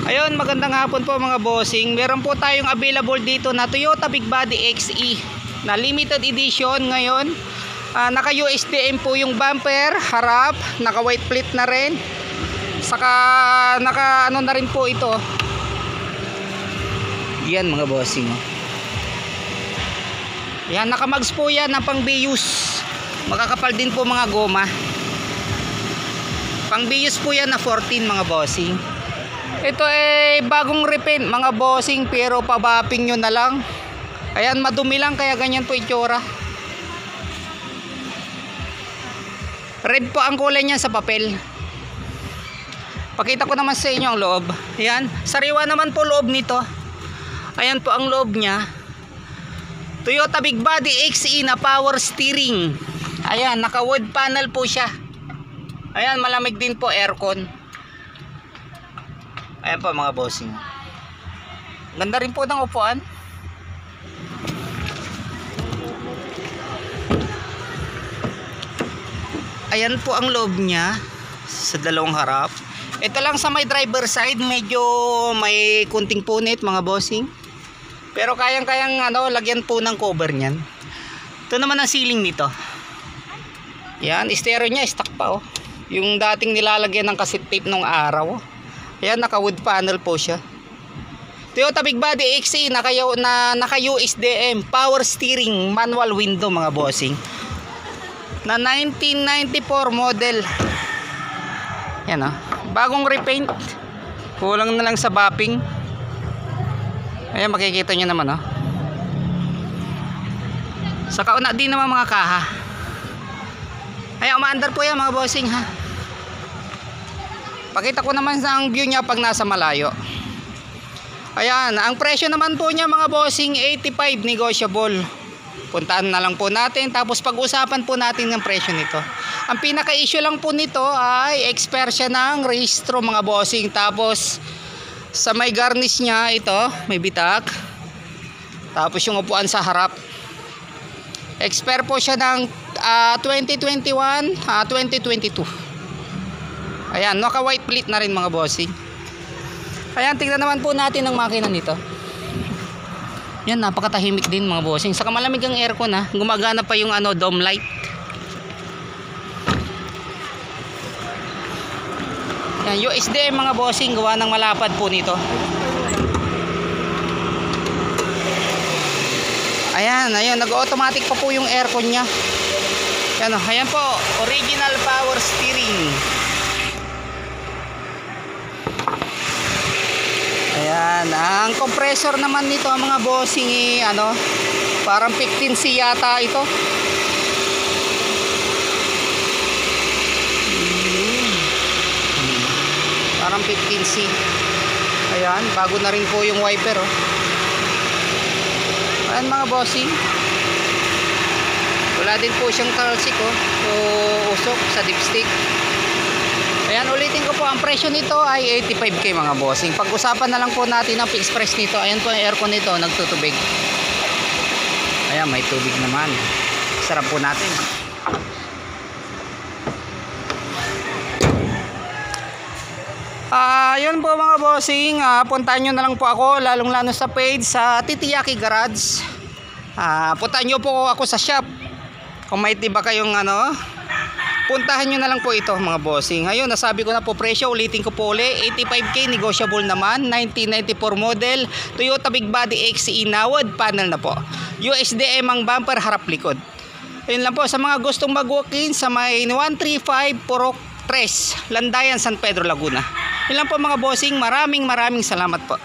Ayun, magandang hapon po mga bossing. Meron po tayong available dito na Toyota Big Body XE na limited edition ngayon. Naka USDM po yung bumper, harap, naka white plate na rin. Saka naka ano na rin po ito. Yan mga bossing. Yan, naka mags po yan ng pang bius. Makakapal din po mga goma. Pang bius po yan na 14 mga bossing. Ito ay bagong repaint mga bossing, pero pabaping nyo na lang. Ayan, madumi lang kaya ganyan po itsura. Red po ang kulay niya sa papel. Pakita ko naman sa inyo ang loob. Ayan, sariwa naman po loob nito. Ayan po ang loob niya. Toyota Big Body XE na power steering. Ayan, naka wood panel po siya. Ayan, malamig din po aircon. Ayan po mga bossing. Ganda rin po ng upuan. Ayan po ang loob niya sa dalawang harap. Ito lang sa may driver side, medyo may kunting punit mga bossing. Pero kayang-kayang lagyan po ng cover niyan. Ito naman ang ceiling nito. Yan, stereo niya stock pa oh. Yung dating nilalagyan ng cassette tape nung araw. Ayan, naka wood panel po siya. Toyota Big Body XE naka USDM power steering manual window mga bossing. Na 1994 model. Yan oh. Bagong repaint. Kulang na lang sa bapping. Ayan, makikita nyo naman oh. Sa kauna din naman mga kaha. Ayan, umaandar po yan mga bossing ha. Pakita ko naman sa ang view niya pag nasa malayo. Ayan, ang presyo naman po niya mga bossing 85 negotiable. Puntaan na lang po natin, tapos pag-usapan po natin ng presyo nito. Ang pinaka-issue lang po nito ay expire siya ng rehistro mga bossing. Tapos sa may garnish niya ito, may bitak. Tapos yung upuan sa harap. Expire po siya ng 2021, 2022. Ayan, naka white plate na rin mga bossing. Ayan, tingnan naman po natin ang makina nito. Yan, napakatahimik din mga bossing. Saka malamig ang aircon ha. Gumagana pa yung dome light. Yan, USDM mga bossing, gawa ng malapad po nito. Ayan, nag-automatic pa po yung aircon niya. Yan, ayan po, original power steering. Ayan, ang compressor naman nito mga bossing parang 15C yata ito. Parang 15C. Ayan, bago na rin po yung wiper oh. Ayan mga bossing. Wala din po siyang talsik oh. So, usok sa dipstick. Ayan, ulitin ko po, ang presyo nito ay 85k mga bossing. Pag-usapan na lang po natin ang fixed price nito. Ayan po ang aircon nito, nagtutubig. Ayan, may tubig naman. Sarap po natin. Yun po mga bossing, puntahan nyo na lang po ako, lalong lalo sa page sa Titiyaki Garage. Puntahan nyo po ako sa shop. Kung may tiba kayong puntahan nyo na lang po ito mga bossing. Ngayon, nasabi ko na po presyo, ulitin ko po uli, 85k negotiable naman, 1994 model, Toyota Big Body XE na wood panel na po. USDM ang bumper, harap likod. Ayun lang po, sa mga gustong mag-walk-in sa may 135 Purok 3, Landayan, San Pedro, Laguna. Yun lang po mga bossing, maraming salamat po.